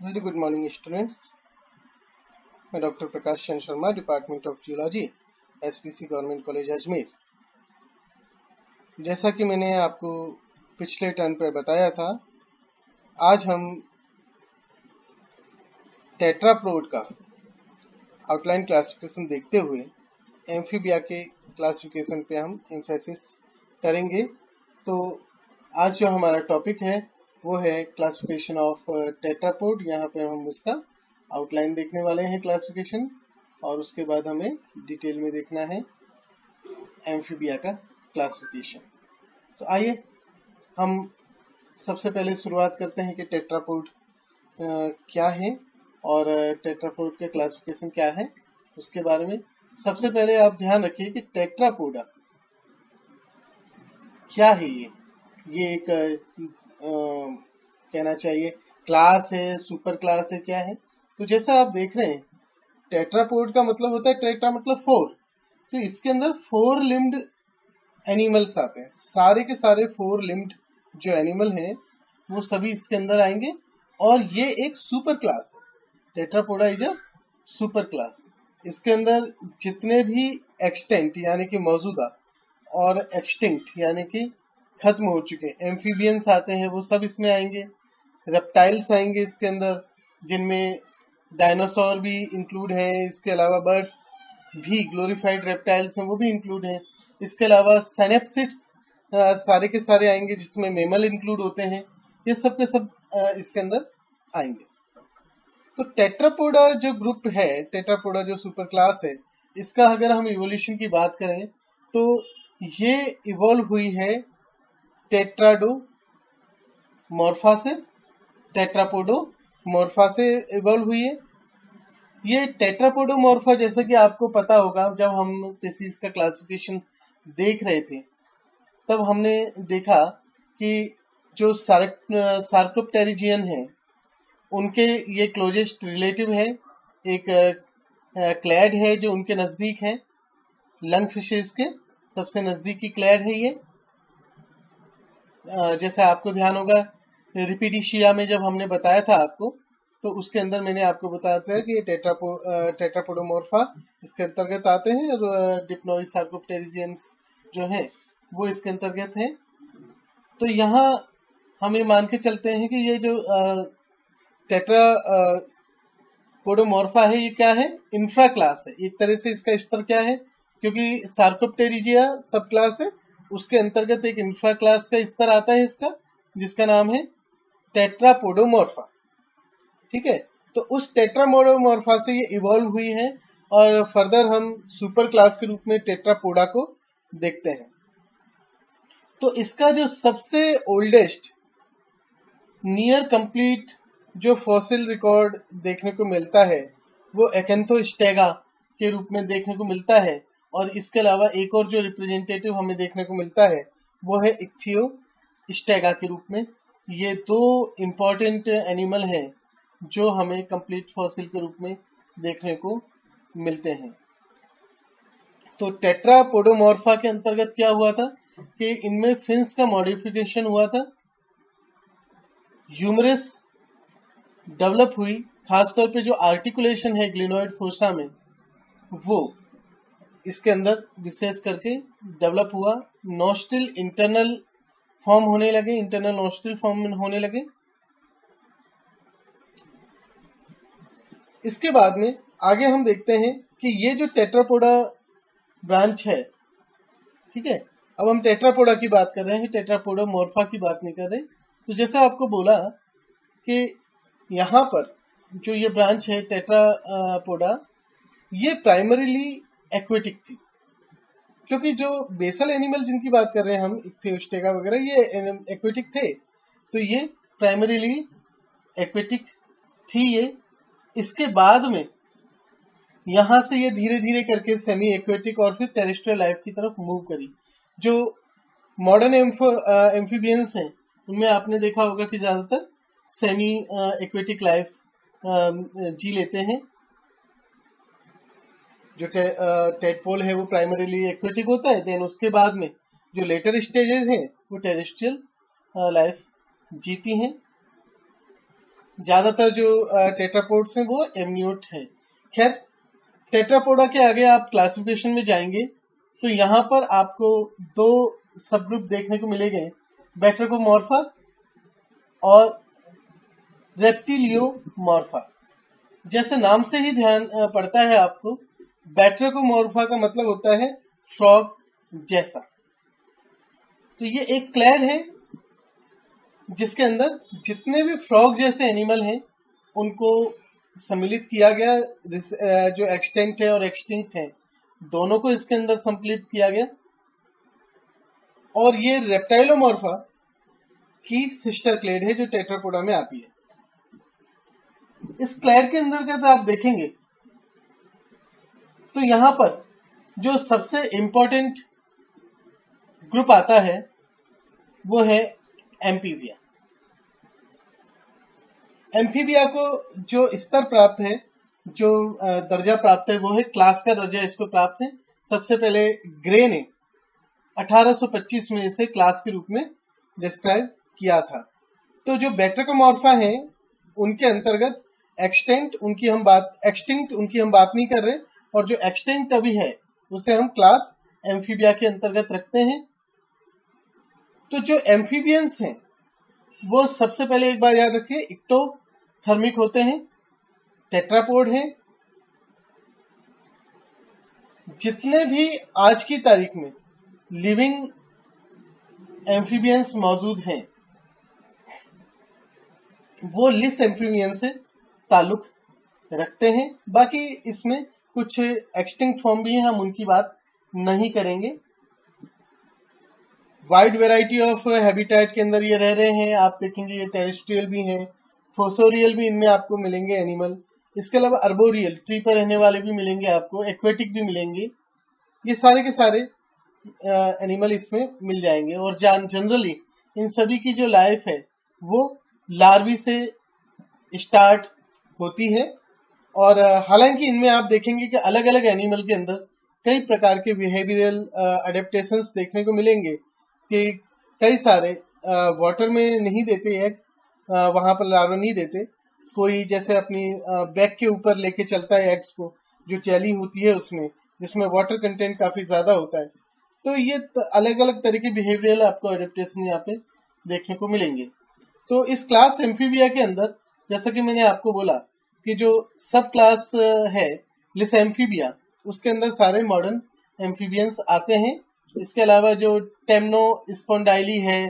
Very good morning, students. मैं doctor Prakash Chandra Sharma, department of geology, SPC government college Ajmer. जैसा कि मैंने आपको पिछले टर्न पर बताया था, आज हम टेट्रापोड का आउटलाइन क्लासिफिकेशन देखते हुए एम्फीबिया के क्लासिफिकेशन पे हम एम्फेसिस करेंगे। तो आज जो हमारा टॉपिक है वो है क्लासिफिकेशन ऑफ टेट्रापोड। यहाँ पे हम उसका आउटलाइन देखने वाले हैं क्लासिफिकेशन, और उसके बाद हमें डिटेल में देखना है एम्फीबिया का क्लासिफिकेशन। तो आइए हम सबसे पहले शुरुआत करते हैं कि टेट्रापोड क्या है और टेट्रापोड के क्लासिफिकेशन क्या है उसके बारे में। सबसे पहले आप ध्यान रखिए कि टेट्रापोडा क्या है। ये एक कहना चाहिए क्लास है, सुपर क्लास है, क्या है। तो जैसा आप देख रहे हैं, टेट्रापोड का मतलब होता है, टेट्रा मतलब 4, तो इसके अंदर 4 लिम्ड एनिमल्स आते हैं। सारे के सारे 4 लिम्ड जो एनिमल हैं वो सभी इसके अंदर आएंगे, और ये एक सुपर क्लास है। Tetrapoda is a super class. इसके अंदर जितने भी एक्सटेंट यानी कि मौजूदा और एक्सटिंक्ट यानी कि खत्म हो चुके एम्फीबियंस आते हैं, वो सब इसमें आएंगे। रेप्टाइल्स आएंगे इसके अंदर, जिनमें डायनासोर भी इंक्लूड है। इसके अलावा बर्ड्स भी, ग्लोरीफाइड रेप्टाइल्स हैं, वो भी इंक्लूड हैं। इसके अलावा सेनेप्सिड्स सारे के सारे आएंगे, जिसमें मेमल इंक्लूड होते हैं। ये सब के सब इसके अंदर आएंगे। तो टेट्रापोडा जो ग्रुप है, टेट्रापोडा जो सुपर क्लास है, इसका अगर हम इवोल्यूशन की बात करें तो ये इवॉल्व हुई है टेट्राडोमॉर्फा से, टेट्रापोडोमॉर्फा से इवॉल्व हुई है। ये टेट्रापोडोमॉर्फा, जैसा कि आपको पता होगा, जब हम स्पीशीज का क्लासिफिकेशन देख रहे थे तब हमने देखा कि जो सार्कोप्टेरिजियन है उनके ये क्लोजेस्ट रिलेटिव है। एक क्लैड है जो उनके नजदीक है, लंग फिशेस के सबसे नजदीकी क्लैड है ये। जैसे आपको ध्यान होगा, रिपीडिशिया में जब हमने बताया था आपको, तो उसके अंदर मैंने आपको बताया था कि टेट्रापोडोमॉर्फा इसके अंतर्गत आते हैं, और डिप्नोइड सार्कोप्टेरिजियंस जो हैं वो इसके अंतर्गत हैं। तो यहाँ हम ये मान के चलते हैं कि ये जो टेट्रापोडोमॉर्फा है, ये क्या है, इंफ्रा क्लास है। एक तरह से इसका स्तर क्या है, क्योंकि सार्कोप्टेरिजिया सब क्लास है, उसके अंतर्गत एक इंफ्रा क्लास का स्तर आता है इसका, जिसका नाम है टेट्रापोडोमॉर्फा। ठीक है, तो उस टेट्रापोडोमॉर्फा से ये इवॉल्व हुई है, और फर्दर हम सुपर क्लास के रूप में टेट्रापोडा को देखते हैं। तो इसका जो सबसे ओल्डेस्ट नियर कंप्लीट जो फॉसिल रिकॉर्ड देखने को मिलता है वो एकेंथोस्टेगा के रूप में देखने को मिलता है, और इसके अलावा एक और जो रिप्रेजेंटेटिव हमें देखने को मिलता है वो है इक्थियोस्टेगा के रूप में। ये 2 इम्पॉर्टेंट एनिमल हैं जो हमें कंप्लीट फॉसिल के रूप में देखने को मिलते हैं। तो टेट्रापोडोमॉर्फा के अंतर्गत क्या हुआ था कि इनमें फिन्स का मॉडिफिकेशन हुआ था, ह्यूमरस डेवलप हुई, खासतौर पे जो आर्टिकुलेशन है ग्लिनोइड फोसा में वो इसके अंदर विशेष करके डेवलप हुआ। नोस्ट्रिल इंटरनल फॉर्म होने लगे, इंटरनल नोस्ट्रिल फॉर्म होने लगे। इसके बाद में आगे हम देखते हैं कि ये जो टेट्रापोडा ब्रांच है, ठीक है, अब हम टेट्रापोडा की बात कर रहे हैं, टेट्रापोडोमॉर्फा की बात नहीं कर रहे। तो जैसा आपको बोला कि यहाँ पर जो ये ब्रांच है टेट्रापोडा, ये प्राइमरीली एक्वेटिक थी, क्योंकि जो बेसल एनिमल जिनकी बात कर रहे हैं हम, इक्थियोस्टेगा वगैरह, ये एक्वेटिक थे, तो ये प्राइमरीली एक्वेटिक थी ये। इसके बाद में यहाँ से ये धीरे धीरे करके सेमी एक्वेटिक और फिर टेरेस्ट्रियल लाइफ की तरफ मूव करी। जो मॉडर्न एम्फीबियंस हैं उनमें आपने देखा होगा कि ज्यादातर सेमी एक्वेटिक लाइफ जी लेते हैं। जो टेडपोल है वो प्राइमरीली एक्वेटिक होता है, देन उसके बाद में जो लेटर स्टेजेस हैं वो टेरेस्ट्रियल लाइफ जीती हैं। ज्यादातर जो टेट्रापोड्स हैं वो एमनियोट हैं। खैर, टेट्रापोडा के आगे आप क्लासिफिकेशन में जाएंगे तो यहाँ पर आपको दो सब ग्रुप देखने को मिलेंगे, बैट्रिकोमॉर्फा और रेप्टिलियोमॉर्फा। जैसे नाम से ही ध्यान पड़ता है आपको, बैट्रिकोमॉर्फा का मतलब होता है फ्रॉग जैसा। तो ये एक क्लैड है जिसके अंदर जितने भी फ्रॉग जैसे एनिमल हैं उनको सम्मिलित किया गया, जो एक्सटेंट है और एक्सटिंक्ट है दोनों को इसके अंदर सम्मिलित किया गया। और ये रेप्टाइलोमॉर्फा की सिस्टर क्लेड है जो टेट्रापोडा में आती है। इस क्लैड के अंदर का तो आप देखेंगे तो यहां पर जो सबसे इंपॉर्टेंट ग्रुप आता है वो है एम्फीबिया। एम्फीबिया को जो स्तर प्राप्त है, जो दर्जा प्राप्त है, वो है क्लास का दर्जा इसको प्राप्त है। सबसे पहले ग्रे ने 1825 में इसे क्लास के रूप में डिस्क्राइब किया था। तो जो बैट्रिकोमॉर्फा हैं उनके अंतर्गत एक्सटिंक्ट उनकी हम बात नहीं कर रहे, और जो एक्सटिंक्ट अभी है उसे हम क्लास एम्फीबिया के अंतर्गत रखते हैं। तो जो एम्फीबियंस हैं वो सबसे पहले एक बार याद रखिए, इक्टोथर्मिक होते हैं, टेट्रापोड हैं। जितने भी आज की तारीख में लिविंग एम्फीबियंस मौजूद हैं वो लिस एम्फीबियन से ताल्लुक रखते हैं। बाकी इसमें कुछ एक्सटिंक्ट फॉर्म भी हैं, हम उनकी बात नहीं करेंगे। वाइड वैरायटी ऑफ हैबिटेट के अंदर ये रह रहे हैं। आप देखेंगे ये टेरेस्ट्रियल भी हैं, फोसोरियल भी इनमें आपको मिलेंगे एनिमल। इसके अलावा अर्बोरियल, ट्री पर रहने वाले भी मिलेंगे आपको, एक्वेटिक भी मिलेंगे। ये सारे के सारे एनिमल इसमें मिल जाएंगे। और जनरली इन सभी की जो लाइफ है वो लार्वी से स्टार्ट होती है। और हालांकि इनमें आप देखेंगे कि अलग अलग एनिमल के अंदर कई प्रकार के बिहेवियरल अडेप्टेशंस देखने को मिलेंगे कि कई सारे वाटर में नहीं देते एग, वहां पर लार्वा नहीं देते। कोई जैसे अपनी बैक के ऊपर लेके चलता है एग्स को, जो चैली होती है उसमें, जिसमें वाटर कंटेंट काफी ज्यादा होता है। तो ये अलग अलग तरह के बिहेवियरल आपको अडेप्टेशन यहाँ पे देखने को मिलेंगे। तो इस क्लास एम्फीबिया के अंदर, जैसा कि मैंने आपको बोला कि जो सब क्लास है लिस एम्फीबिया, उसके अंदर सारे मॉडर्न एम्फीबियंस आते हैं। इसके अलावा जो टेम्नो स्पॉन्डाइली है,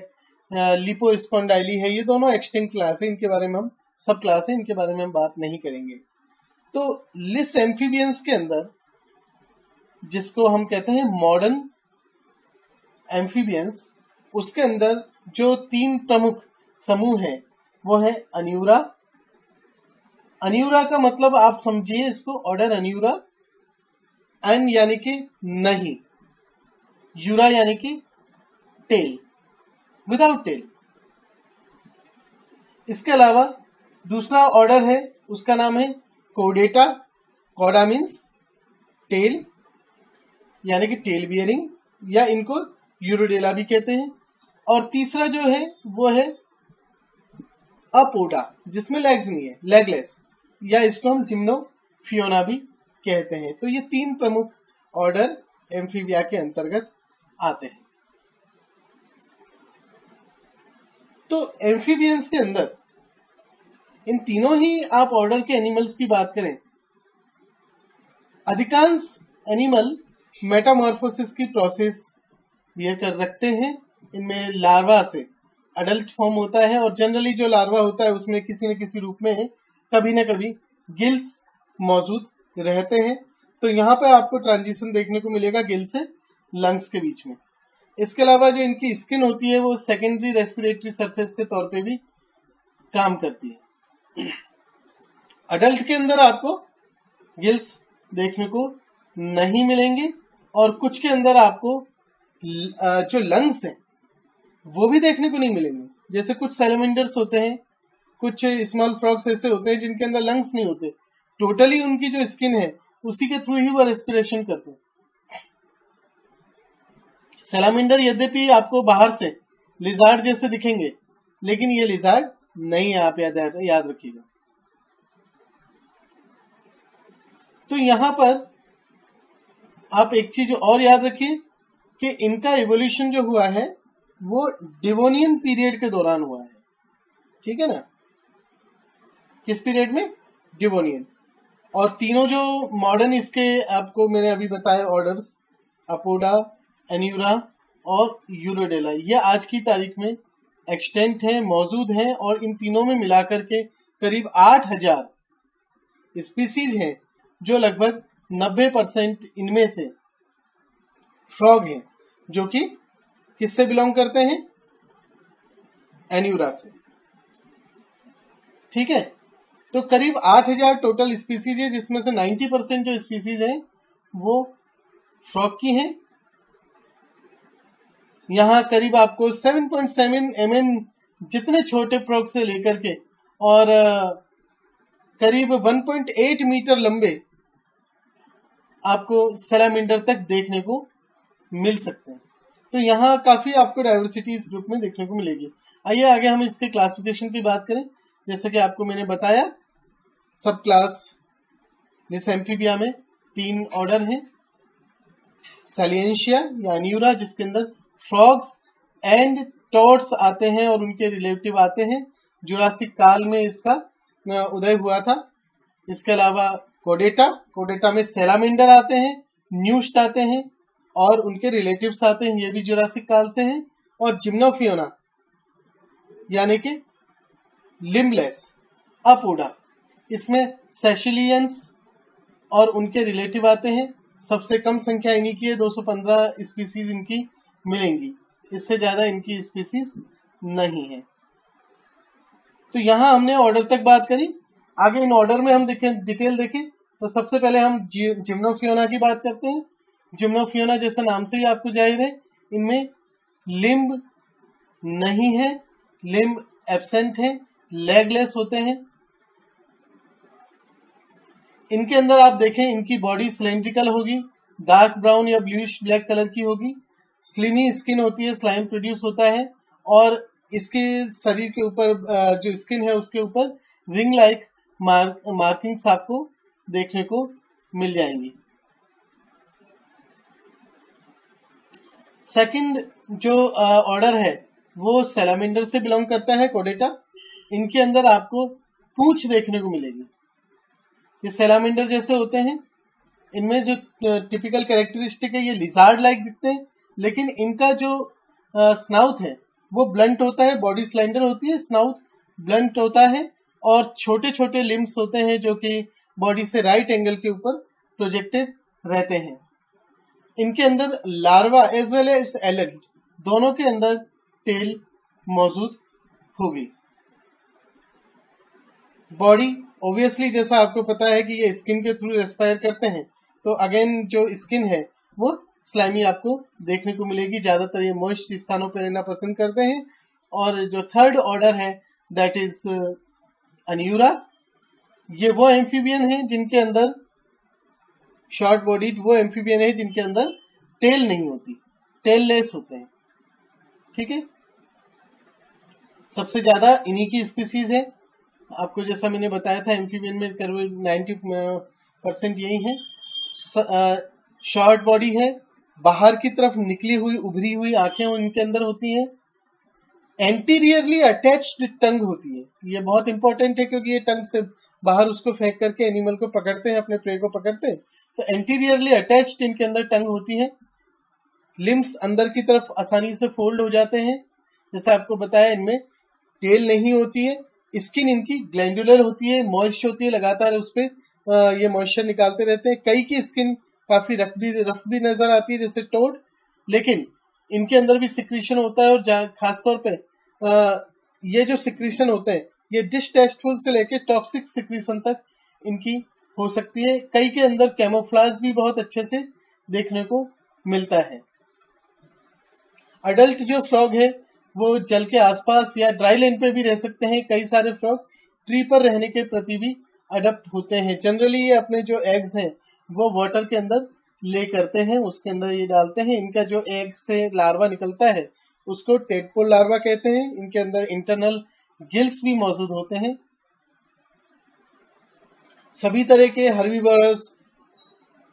लिपो स्पॉन्डाइली है, ये दोनों एक्सटिंक्ट क्लास है, इनके बारे में हम सब क्लास है, इनके बारे में हम बात नहीं करेंगे। तो लिस एम्फीबियंस के अंदर जिसको हम कहते हैं मॉडर्न एम्फीबियंस, उसके अंदर जो तीन प्रमुख समूह हैं वो है अन्यूरा। अन्यूरा का मतलब आप समझिए इसको ऑर्डर अन्यूरा, एन यानी कि नहीं, यूरा यानी कि टेल, विदाउट टेल। इसके अलावा दूसरा ऑर्डर है, उसका नाम है कोडेटा। कोडा मीन्स टेल यानी कि टेल बियरिंग, या इनको यूरोडेला भी कहते हैं। और तीसरा जो है वो है अपोडा, जिसमें लेग्स नहीं है, लेगलेस, या इसको हम जिम्नोफियोना भी कहते हैं। तो ये तीन प्रमुख ऑर्डर एम्फीबिया के अंतर्गत आते हैं। तो एम्फीबियंस के अंदर इन तीनों ही आप ऑर्डर के एनिमल्स की बात करें, अधिकांश एनिमल मेटामॉर्फोसिस की प्रोसेस ये कर रखते हैं। इनमें लार्वा से अडल्ट फॉर्म होता है, और जनरली जो लार्वा होता है उसमें किसी न किसी रूप में कभी न कभी गिल्स मौजूद रहते हैं। तो यहाँ पे आपको ट्रांजिशन देखने को मिलेगा गिल से लंग्स के बीच में। इसके अलावा जो इनकी स्किन होती है वो सेकेंडरी रेस्पिरेटरी सरफेस के तौर पे भी काम करती है। अडल्ट के अंदर आपको गिल्स देखने को नहीं मिलेंगे, और कुछ के अंदर आपको जो लंग्स हैं वो भी देखने को नहीं मिलेंगे। जैसे कुछ सैलमेंडर्स होते हैं, कुछ स्मॉल फ्रॉग्स ऐसे होते हैं जिनके अंदर लंग्स नहीं होते, टोटली उनकी जो स्किन है उसी के थ्रू ही वो रेस्पिरेशन करते हैं। सैलमेंडर यद्यपि आपको बाहर से लिजार्ड जैसे दिखेंगे, लेकिन ये लिजार्ड नहीं, आप याद रखिएगा। तो यहां पर आप एक चीज और याद रखिए कि इनका इवोल्यूशन जो हुआ है वो डिवोनियन पीरियड के दौरान हुआ है, ठीक है ना। किस पीरियड में? डिवोनियन। और तीनों जो मॉडर्न इसके आपको मैंने अभी बताए ऑर्डर्स, अपोडा, एन्यूरा और यूरोडेला, ये आज की तारीख में एक्सटेंट हैं, मौजूद हैं, और इन तीनों में मिलाकर के करीब 8000 स्पीसीज हैं, जो लगभग 90% इनमें से फ्रॉग हैं, जो कि किससे बिलोंग करते हैं? एन्यूरा से, ठीक है। तो करीब 8000 टोटल स्पीसीज है, जिसमें से 90% जो स्पीसीज हैं वो फ्रॉग की हैं। यहाँ करीब आपको 7.7 mm जितने छोटे फ्रॉग से लेकर के और करीब 1.8 मीटर लंबे आपको सैलामेंडर तक देखने को मिल सकते हैं। तो यहाँ काफी आपको डाइवर्सिटी इस ग्रुप में देखने को मिलेगी। आइए आगे हम इसके क्लासिफिकेशन की बात करें। जैसे कि आपको मैंने बताया, सब क्लास जिस एम्फीबिया में 3 ऑर्डर हैं। सैलिएंशिया या एन्यूरा, जिसके अंदर फ्रॉग्स एंड टॉड्स आते हैं और उनके रिलेटिव आते हैं। जुरासिक काल में इसका उदय हुआ था। इसके अलावा कोडेटा में सैलामेंडर आते हैं, न्यूस्ट आते हैं और उनके रिलेटिव्स आते हैं, ये भी जुरासिक काल से हैं। और जिम्नोफियोना यानी कि लिम्बलेस अपोडा, इसमें सेशिलियंस और उनके रिलेटिव आते हैं। सबसे कम संख्या इन्हीं की है, 215 स्पीसीज इनकी मिलेंगी, इससे ज्यादा इनकी स्पीसीज नहीं है। तो यहां हमने ऑर्डर तक बात करी। आगे इन ऑर्डर में हम डिटेल देखें तो सबसे पहले हम जिम्नोफियोना की बात करते हैं। जिम्नोफियोना जैसा नाम से ही आपको जाहिर है, इनमें लिम्ब नहीं है, लिम्ब एब्सेंट है, लेगलेस होते हैं। इनके अंदर आप देखें, इनकी बॉडी सिलेंड्रिकल होगी, डार्क ब्राउन या ब्लूइश ब्लैक कलर की होगी, स्लिमी स्किन होती है, स्लाइम प्रोड्यूस होता है और इसके शरीर के ऊपर जो स्किन है उसके ऊपर रिंग लाइक मार्किंग्स आपको देखने को मिल जाएंगी। सेकंड जो ऑर्डर है वो सैलामेंडर से बिलोंग करता है, कोडेटा। इनके अंदर आपको पूंछ देखने को मिलेगी, ये सैलामेंडर जैसे होते हैं। इनमें जो टिपिकल कैरेक्टरिस्टिक है, ये लिजार्ड लाइक दिखते हैं, लेकिन इनका जो स्नाउथ है वो ब्लंट होता है, बॉडी स्लेंडर होती है, स्नाउथ ब्लंट होता है और छोटे छोटे लिम्स होते हैं जो कि बॉडी से राइट एंगल के ऊपर प्रोजेक्टेड रहते हैं। इनके अंदर larva as well as adult दोनों के अंदर टेल मौजूद होगी। बॉडी ऑब्वियसली जैसा आपको पता है कि ये स्किन के थ्रू रेस्पायर करते हैं, तो अगेन जो स्किन है वो स्लाइमी आपको देखने को मिलेगी। ज्यादातर ये मॉइस्ट स्थानों पर रहना पसंद करते हैं। और जो थर्ड ऑर्डर है दैट इज एन्यूरा, ये वो एम्फीबियन है जिनके अंदर शॉर्ट बॉडीड, वो एम्फीबियन है जिनके अंदर टेल नहीं होती, टेल लेस होते हैं, ठीक है। सबसे ज्यादा इन्हीं की स्पीसीज है। आपको जैसा मैंने बताया था, एम्फीबियन में करीब 90% यही है। शॉर्ट बॉडी है, बाहर की तरफ निकली हुई उभरी हुई आंखें उनके अंदर होती हैं। एंटीरियरली अटैच्ड टंग होती है, ये बहुत इंपॉर्टेंट है क्योंकि ये टंग से बाहर उसको फेंक करके एनिमल को पकड़ते हैं, अपने प्रे को पकड़ते हैं। तो एंटीरियरली अटैच्ड इनके अंदर टंग होती है। लिम्स अंदर की तरफ आसानी से फोल्ड हो जाते हैं। जैसे आपको बताया, इनमें टेल नहीं होती है। स्किन इनकी ग्लैंडुलर होती है, मॉइस्ट होती है, लगातार उस पर ये मॉइस्चर निकालते रहते हैं। कई की स्किन काफी रफ भी नजर आती है जैसे टोड, लेकिन इनके अंदर भी सिक्रीशन होता है। और खासतौर पे ये जो सिक्रीशन होते हैं ये डिस्टेस्टफुल से लेके टॉक्सिक सिक्रीशन तक इनकी हो सकती है। कई के अंदर कैमोफ्लाज भी बहुत अच्छे से देखने को मिलता है। अडल्ट जो फ्रॉग है वो जल के आसपास या ड्राई लैंड पे भी रह सकते हैं। कई सारे फ्रॉग ट्री पर रहने के प्रति भी अडप्ट होते हैं। जनरली ये अपने जो एग्स हैं वो वाटर के अंदर ले करते हैं, उसके अंदर ये डालते हैं। इनका जो एग से लार्वा निकलता है उसको टेडपोल लार्वा कहते हैं। इनके अंदर इंटरनल गिल्स भी मौजूद होते हैं। सभी तरह के हर्बीवोरस,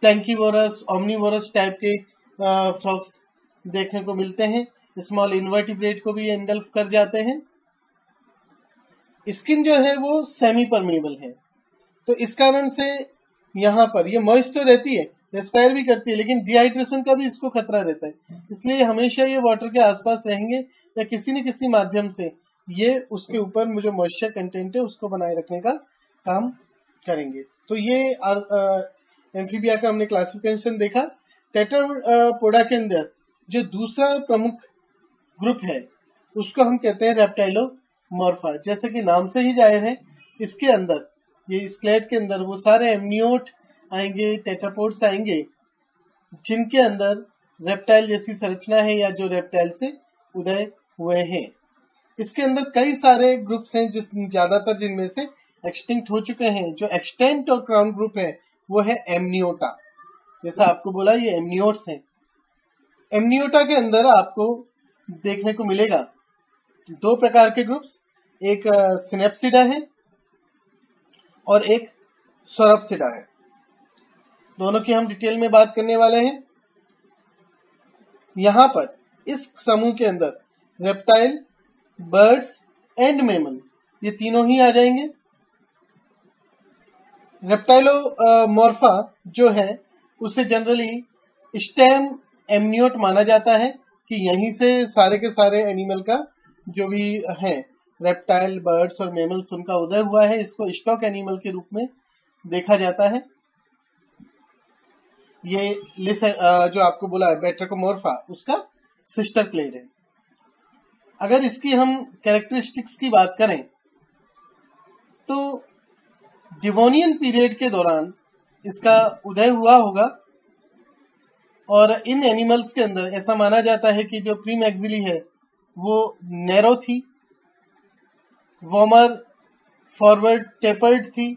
प्लैंकीवोरस, ओमनीवोरस टाइप के फ्रॉग्स देखने को मिलते हैं। स्मॉल इन्वर्टिब्रेट को भी एंगल्फ कर जाते हैं। स्किन जो है वो सेमी परमेबल है, तो इस कारण से यहाँ पर ये मॉइस्ट तो रहती है, रेस्पायर भी करती है, लेकिन डिहाइड्रेशन का भी इसको खतरा रहता है। इसलिए हमेशा ये वाटर के आसपास रहेंगे या किसी न किसी माध्यम से ये उसके ऊपर जो मॉइस्चर कंटेंट है उसको बनाए रखने का काम करेंगे। तो ये एम्फीबिया का हमने क्लासिफिकेशन देखा। टेट्रापोडा के अंदर जो दूसरा प्रमुख ग्रुप है उसको हम कहते हैं रेप्टाइलोमॉर्फा। जैसे कि नाम से ही जाहिर है, इसके अंदर ये स्केलेट के अंदर वो सारे एमनियोट आएंगे, टेट्रापोड्स आएंगे जिनके अंदर रेप्टाइल जैसी संरचना है या जो रेप्टाइल से उदय हुए हैं। इसके अंदर कई सारे ग्रुप्स हैं ज्यादातर जिनमें से एक्सटिंक्ट हो चुके हैं। जो एक्सटेंट और क्राउन ग्रुप है वो है एमनियोटा। जैसा आपको बोला ये एमनियोट्स हैं। एमनियोटा के अंदर आपको देखने को मिलेगा दो प्रकार के ग्रुप्स, एक सिनेप्सिडा है और एक सोरप्सिडा है। दोनों की हम डिटेल में बात करने वाले हैं। यहां पर इस समूह के अंदर रेप्टाइल, बर्ड्स एंड मैमल ये तीनों ही आ जाएंगे। रेप्टाइलोमॉर्फा जो है उसे जनरली स्टेम एमनियोट माना जाता है कि यहीं से सारे के सारे एनिमल का जो भी है, रेप्टाइल, बर्ड्स और मैमल्स, उनका उदय हुआ है। इसको स्टॉक एनिमल के रूप में देखा जाता है। ये जो आपको बोला है बैट्राकोमॉर्फा, उसका सिस्टर क्लेड है। अगर इसकी हम कैरेक्टरिस्टिक्स की बात करें तो डिवोनियन पीरियड के दौरान इसका उदय हुआ होगा और इन एनिमल्स के अंदर ऐसा माना जाता है कि जो प्रीमैक्सिली है वो नैरो थी, वॉमर फॉरवर्ड टेपर्ड थी।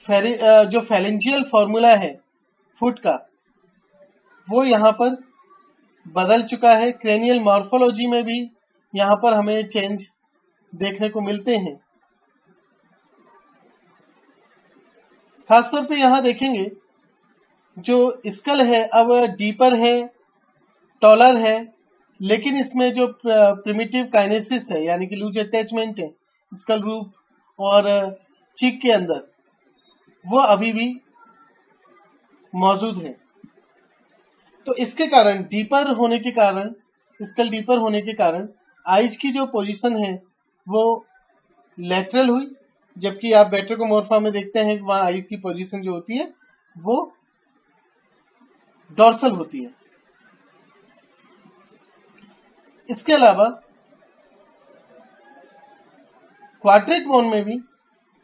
जो फेलेंजियल फॉर्मूला है फुट का वो यहाँ पर बदल चुका है। क्रेनियल मॉर्फोलॉजी में भी यहाँ पर हमें चेंज देखने को मिलते हैं। खासतौर पे यहाँ देखेंगे जो स्कल है अब डीपर है, टॉलर है, लेकिन इसमें जो प्रिमिटिव काइनेसिस है यानी कि लूज अटैचमेंट है स्कल रूप और चीक के अंदर, वो अभी भी मौजूद है। तो इसके कारण डीपर होने के कारण, स्कल डीपर होने के कारण आइज की जो पोजीशन है वो लेटरल हुई, जबकि आप बैट्राकोमॉर्फा में देखते हैं कि वहां आइज की पोजीशन जो होती है वो डॉर्सल होती है। इसके अलावा क्वाड्रेट बोन में भी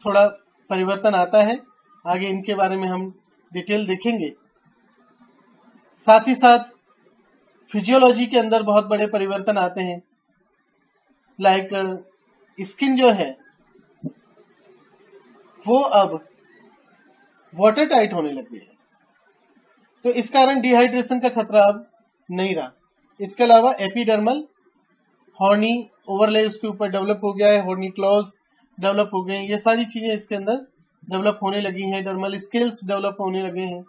थोड़ा परिवर्तन आता है। आगे इनके बारे में हम डिटेल देखेंगे। साथ ही साथ फिजियोलॉजी के अंदर बहुत बड़े परिवर्तन आते हैं। लाइक स्किन जो है वो अब वाटर टाइट होने लग गई है, तो इस कारण डिहाइड्रेशन का खतरा अब नहीं रहा। इसके अलावा एपिडर्मल हॉर्नी ओवरले उसके ऊपर डेवलप हो गया है, हॉर्नी क्लॉज डेवलप हो गए हैं। ये सारी चीजें इसके अंदर डेवलप होने लगी हैं, डर्मल स्किल्स डेवलप होने लगे हैं।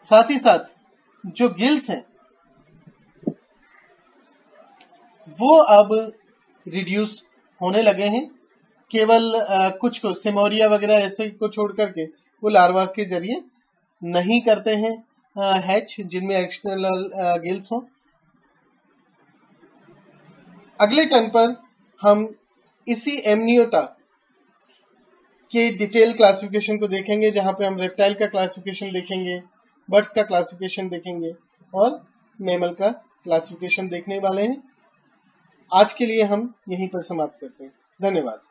साथ ही साथ जो गिल्स हैं वो अब रिड्यूस होने लगे हैं। केवल कुछ को सिमोरिया वगैरह ऐसे को छोड़ करके वो लार्वा के जरिए नहीं करते हैं हैच, जिनमें एक्सटर्नल गिल्स हों। अगले टर्न पर हम इसी एमनियोटा के डिटेल क्लासिफिकेशन को देखेंगे, जहां पे हम रेप्टाइल का क्लासिफिकेशन देखेंगे, बर्ड्स का क्लासिफिकेशन देखेंगे और मैमल का क्लासिफिकेशन देखने वाले हैं। आज के लिए हम यहीं पर समाप्त करते हैं। धन्यवाद।